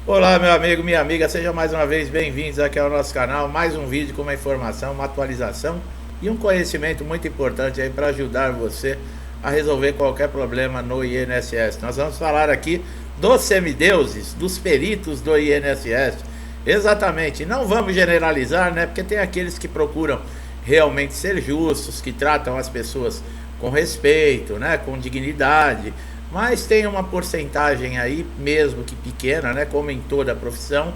Olá, meu amigo, minha amiga, sejam mais uma vez bem-vindos aqui ao nosso canal. Mais um vídeo com uma informação, uma atualização e um conhecimento muito importante aí para ajudar você a resolver qualquer problema no INSS. Nós vamos falar aqui dos semideuses, dos peritos do INSS. Exatamente, não vamos generalizar, né? Porque tem aqueles que procuram realmente ser justos, que tratam as pessoas com respeito, né? Com dignidade. Mas tem uma porcentagem aí, mesmo que pequena, né, como em toda a profissão,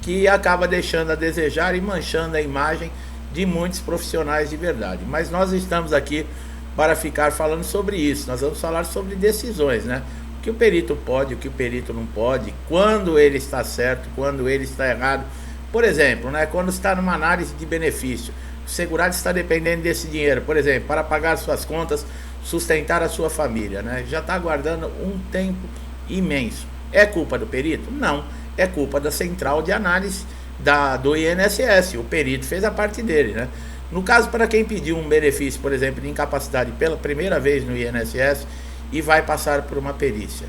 que acaba deixando a desejar e manchando a imagem de muitos profissionais de verdade. Mas nós estamos aqui para ficar falando sobre isso. Nós vamos falar sobre decisões, né? O que o perito pode, o que o perito não pode, quando ele está certo, quando ele está errado. Por exemplo, né, quando está numa análise de benefício, o segurado está dependendo desse dinheiro, por exemplo, para pagar suas contas, sustentar a sua família, né? Já está aguardando um tempo imenso. É culpa do perito? Não, é culpa da central de análise do INSS. O perito fez a parte dele, né? No caso, para quem pediu um benefício, por exemplo, de incapacidade pela primeira vez no INSS e vai passar por uma perícia.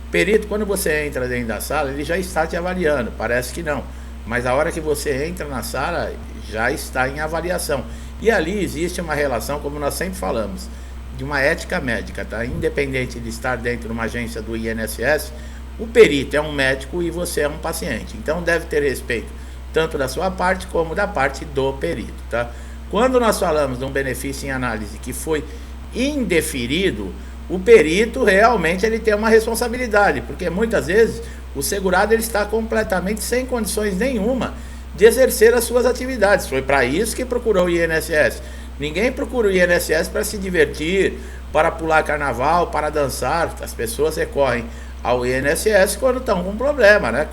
O perito, quando você entra dentro da sala, ele já está te avaliando, parece que não. Mas a hora que você entra na sala, já está em avaliação. E ali existe uma relação, como nós sempre falamos, de uma ética médica, tá? Independente de estar dentro de uma agência do INSS, o perito é um médico e você é um paciente. Então deve ter respeito tanto da sua parte como da parte do perito, tá? Quando nós falamos de um benefício em análise que foi indeferido, o perito realmente ele tem uma responsabilidade, porque muitas vezes o segurado ele está completamente sem condições nenhuma de exercer as suas atividades. Foi para isso que procurou o INSS. Ninguém procura o INSS para se divertir, para pular carnaval, para dançar. As pessoas recorrem ao INSS quando estão com problema, né?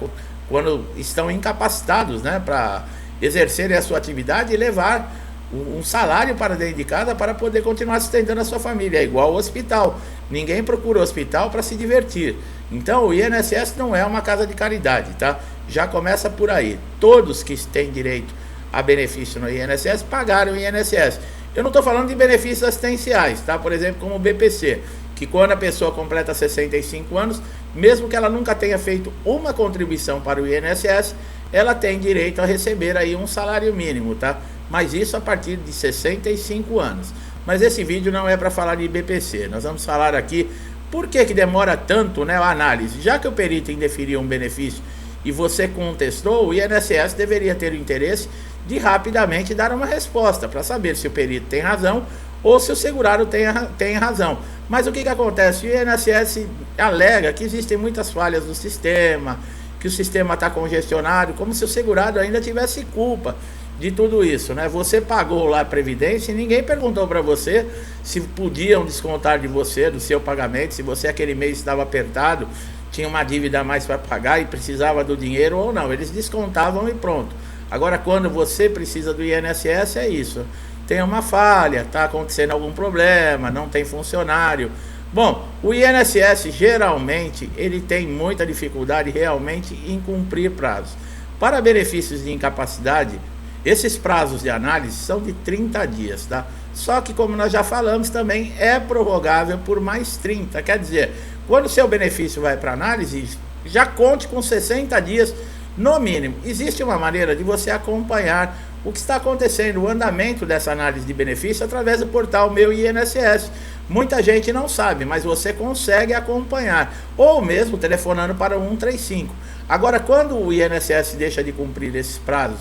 Quando estão incapacitados, né, para exercerem a sua atividade e levar um salário para dentro de casa para poder continuar sustentando a sua família. É igual ao hospital. Ninguém procura o hospital para se divertir. Então o INSS não é uma casa de caridade, tá? Já começa por aí. Todos que têm direito a benefício no INSS pagaram o INSS. Eu não estou falando de benefícios assistenciais, tá? Por exemplo, como o BPC, que quando a pessoa completa 65 anos, mesmo que ela nunca tenha feito uma contribuição para o INSS, ela tem direito a receber aí um salário mínimo, tá? Mas isso a partir de 65 anos. Mas esse vídeo não é para falar de BPC. Nós vamos falar aqui por que demora tanto, né, a análise. Já que o perito indeferiu um benefício e você contestou, o INSS deveria ter o interesse de rapidamente dar uma resposta para saber se o perito tem razão ou se o segurado tem razão. Mas o que acontece? O INSS alega que existem muitas falhas no sistema, que o sistema está congestionado, como se o segurado ainda tivesse culpa de tudo isso, né? Você pagou lá a Previdência e ninguém perguntou para você se podiam descontar de você, do seu pagamento, se você aquele mês estava apertado, tinha uma dívida a mais para pagar e precisava do dinheiro ou não. Eles descontavam e pronto. Agora, quando você precisa do INSS, é isso. Tem uma falha, está acontecendo algum problema, não tem funcionário. Bom, o INSS geralmente ele tem muita dificuldade realmente em cumprir prazos. Para benefícios de incapacidade, esses prazos de análise são de 30 dias, tá? Só que, como nós já falamos, também é prorrogável por mais 30. Quer dizer, quando o seu benefício vai para análise, já conte com 60 dias no mínimo. Existe uma maneira de você acompanhar o que está acontecendo, o andamento dessa análise de benefício através do portal Meu INSS. Muita gente não sabe, mas você consegue acompanhar, ou mesmo telefonando para o 135. Agora, quando o INSS deixa de cumprir esses prazos,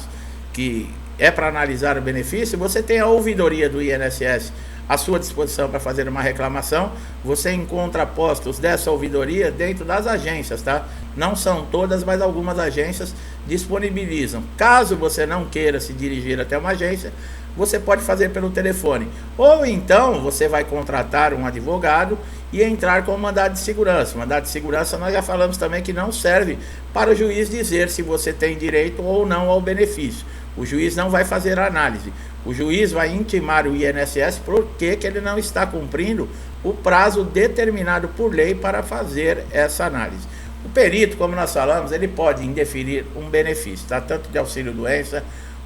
que é para analisar o benefício, você tem a ouvidoria do INSS à sua disposição para fazer uma reclamação. Você encontra postos dessa ouvidoria dentro das agências, tá? Não são todas, mas algumas agências disponibilizam. Caso você não queira se dirigir até uma agência, você pode fazer pelo telefone. Ou então você vai contratar um advogado e entrar com um mandado de segurança. O mandado de segurança nós já falamos também que não serve para o juiz dizer se você tem direito ou não ao benefício. O juiz não vai fazer a análise. O juiz vai intimar o INSS porque ele não está cumprindo o prazo determinado por lei para fazer essa análise. O perito, como nós falamos, ele pode indeferir um benefício, tá? Tanto de auxílio-doença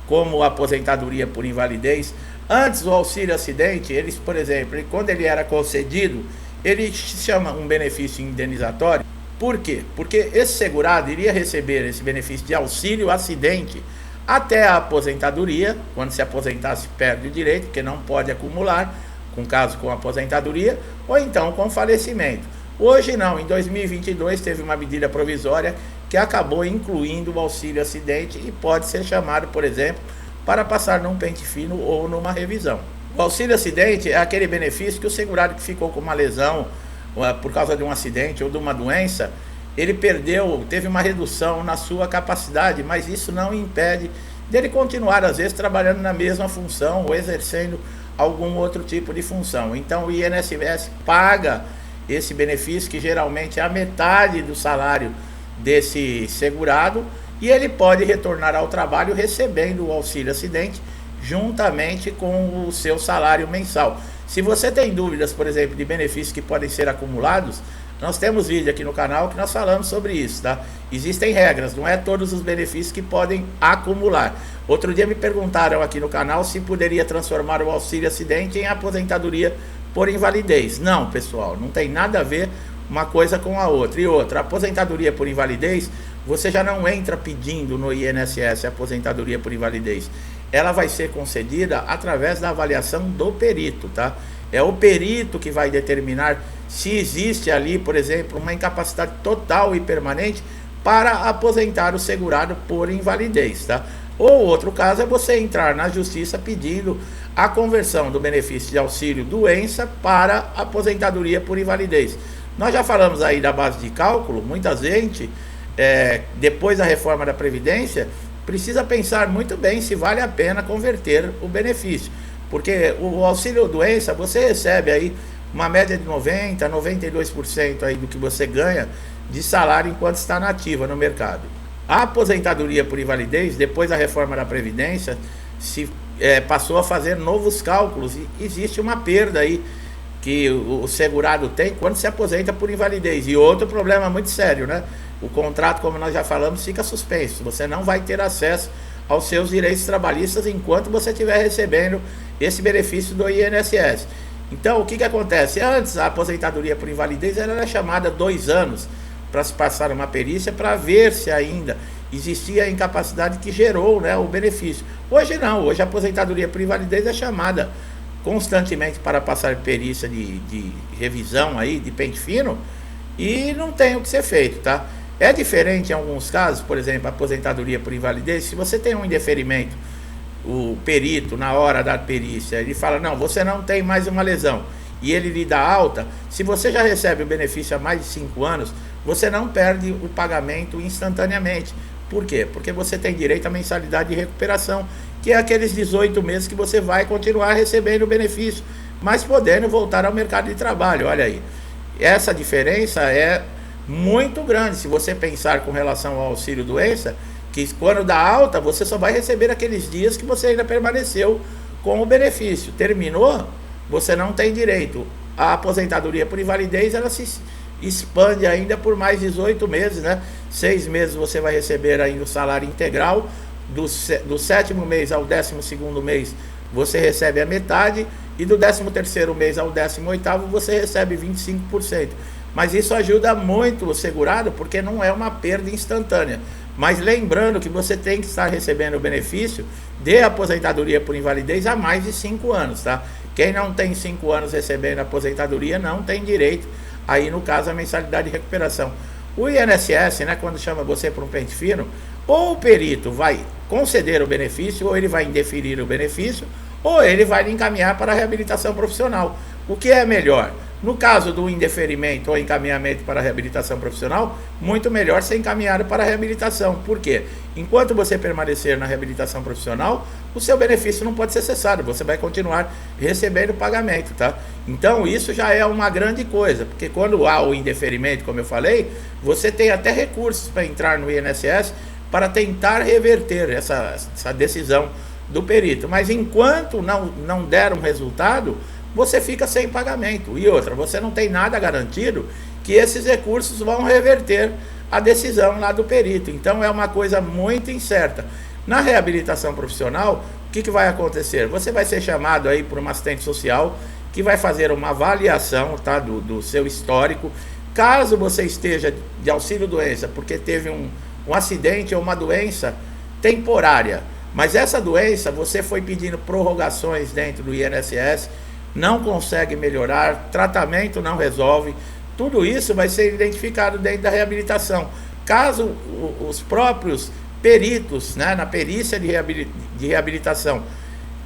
como aposentadoria por invalidez. Antes do auxílio-acidente, eles, por exemplo, quando ele era concedido, ele chama um benefício indenizatório. Por quê? Porque esse segurado iria receber esse benefício de auxílio acidente até a aposentadoria. Quando se aposentasse, perde o direito, porque não pode acumular, com caso com aposentadoria, ou então com falecimento. Hoje não, em 2022 teve uma medida provisória que acabou incluindo o auxílio acidente e pode ser chamado, por exemplo, para passar num pente fino ou numa revisão. O auxílio acidente é aquele benefício que o segurado que ficou com uma lesão por causa de um acidente ou de uma doença, ele teve uma redução na sua capacidade, mas isso não impede dele continuar, às vezes, trabalhando na mesma função ou exercendo algum outro tipo de função. Então o INSS paga esse benefício, que geralmente é a metade do salário desse segurado, e ele pode retornar ao trabalho recebendo o auxílio acidente juntamente com o seu salário mensal. Se você tem dúvidas, por exemplo, de benefícios que podem ser acumulados, nós temos vídeo aqui no canal que nós falamos sobre isso, tá? Existem regras, não é todos os benefícios que podem acumular. Outro dia me perguntaram aqui no canal se poderia transformar o auxílio acidente em aposentadoria por invalidez. Não, pessoal, não tem nada a ver uma coisa com a outra. E outra, a aposentadoria por invalidez, você já não entra pedindo no INSS a aposentadoria por invalidez. Ela vai ser concedida através da avaliação do perito, tá? É o perito que vai determinar se existe ali, por exemplo, uma incapacidade total e permanente para aposentar o segurado por invalidez, tá? Ou outro caso é você entrar na justiça pedindo a conversão do benefício de auxílio doença para aposentadoria por invalidez. Nós já falamos aí da base de cálculo. Muita gente, depois da reforma da Previdência, precisa pensar muito bem se vale a pena converter o benefício, porque o auxílio doença você recebe aí uma média de 90% a 92% aí do que você ganha de salário enquanto está na ativa no mercado. A aposentadoria por invalidez, depois da reforma da Previdência, passou a fazer novos cálculos e existe uma perda aí que o segurado tem quando se aposenta por invalidez. E outro problema muito sério, né? O contrato, como nós já falamos, fica suspenso. Você não vai ter acesso aos seus direitos trabalhistas enquanto você estiver recebendo esse benefício do INSS. Então, o que acontece? Antes, a aposentadoria por invalidez era chamada 2 anos para se passar uma perícia para ver se ainda existia a incapacidade que gerou, né, o benefício. Hoje não, hoje a aposentadoria por invalidez é chamada constantemente para passar perícia de revisão aí, de pente fino, e não tem o que ser feito, tá? É diferente em alguns casos, por exemplo, a aposentadoria por invalidez. Se você tem um indeferimento, o perito, na hora da perícia, ele fala, não, você não tem mais uma lesão, e ele lhe dá alta. Se você já recebe o benefício há mais de 5 anos, você não perde o pagamento instantaneamente. Por quê? Porque você tem direito à mensalidade de recuperação, que é aqueles 18 meses que você vai continuar recebendo o benefício, mas podendo voltar ao mercado de trabalho. Olha aí, essa diferença é muito grande. Se você pensar com relação ao auxílio doença, que quando dá alta, você só vai receber aqueles dias que você ainda permaneceu com o benefício. Terminou, você não tem direito. A aposentadoria por invalidez, ela se expande ainda por mais 18 meses, né? 6 meses você vai receber ainda o salário integral. Do 7º mês ao 12º mês, você recebe a metade. E do 13º mês ao 18º, você recebe 25%. Mas isso ajuda muito o segurado, porque não é uma perda instantânea. Mas lembrando que você tem que estar recebendo o benefício de aposentadoria por invalidez há mais de 5 anos, tá? Quem não tem 5 anos recebendo aposentadoria não tem direito, aí no caso, a mensalidade de recuperação. O INSS, né, quando chama você para um pente fino, ou o perito vai conceder o benefício, ou ele vai indeferir o benefício, ou ele vai lhe encaminhar para a reabilitação profissional. O que é melhor? No caso do indeferimento ou encaminhamento para a reabilitação profissional, muito melhor ser encaminhado para a reabilitação. Por quê? Enquanto você permanecer na reabilitação profissional, o seu benefício não pode ser cessado, você vai continuar recebendo pagamento, tá? Então isso já é uma grande coisa, porque quando há o indeferimento, como eu falei, você tem até recursos para entrar no INSS para tentar reverter essa decisão do perito. Mas enquanto não der um resultado, você fica sem pagamento. E outra, você não tem nada garantido que esses recursos vão reverter a decisão lá do perito. Então é uma coisa muito incerta. Na reabilitação profissional, o que vai acontecer? Você vai ser chamado aí por uma assistente social que vai fazer uma avaliação, tá, do seu histórico. Caso você esteja de auxílio-doença porque teve um acidente ou uma doença temporária, mas essa doença você foi pedindo prorrogações dentro do INSS, não consegue melhorar, tratamento não resolve, tudo isso vai ser identificado dentro da reabilitação. Caso os próprios peritos, né, na perícia de reabilitação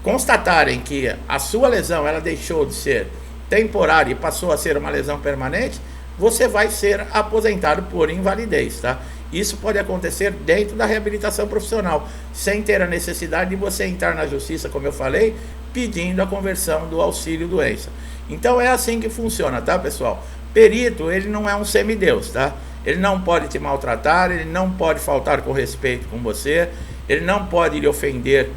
constatarem que a sua lesão ela deixou de ser temporária e passou a ser uma lesão permanente, você vai ser aposentado por invalidez, tá? Isso pode acontecer dentro da reabilitação profissional, sem ter a necessidade de você entrar na justiça, como eu falei, pedindo a conversão do auxílio-doença. Então é assim que funciona, tá, pessoal? Perito, ele não é um semideus, tá? Ele não pode te maltratar, ele não pode faltar com respeito com você, ele não pode lhe ofender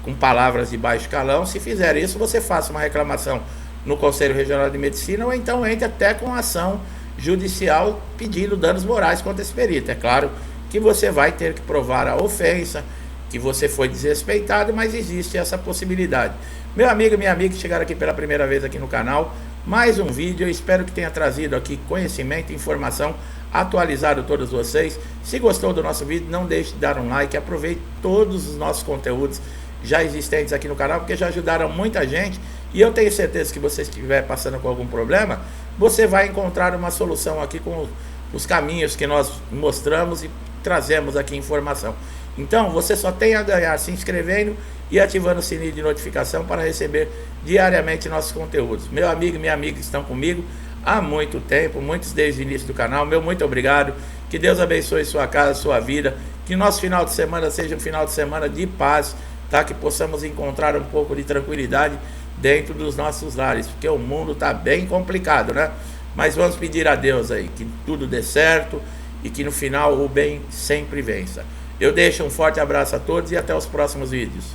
com palavras de baixo calão. Se fizer isso, você faça uma reclamação no Conselho Regional de Medicina, ou então entre até com ação judicial pedindo danos morais contra esse perito. É claro que você vai ter que provar a ofensa, que você foi desrespeitado, mas existe essa possibilidade. Meu amigo e minha amiga que chegaram aqui pela primeira vez aqui no canal, mais um vídeo, eu espero que tenha trazido aqui conhecimento, informação, atualizado todos vocês. Se gostou do nosso vídeo, não deixe de dar um like, aproveite todos os nossos conteúdos já existentes aqui no canal, porque já ajudaram muita gente, e eu tenho certeza que você estiver passando com algum problema, você vai encontrar uma solução aqui com os caminhos que nós mostramos e trazemos aqui informação. Então você só tem a ganhar se inscrevendo e ativando o sininho de notificação para receber diariamente nossos conteúdos. Meu amigo e minha amiga que estão comigo há muito tempo, muitos desde o início do canal, meu muito obrigado, que Deus abençoe sua casa, sua vida, que nosso final de semana seja um final de semana de paz, tá? Que possamos encontrar um pouco de tranquilidade dentro dos nossos lares, porque o mundo está bem complicado, né? Mas vamos pedir a Deus aí que tudo dê certo e que no final o bem sempre vença. Eu deixo um forte abraço a todos e até os próximos vídeos.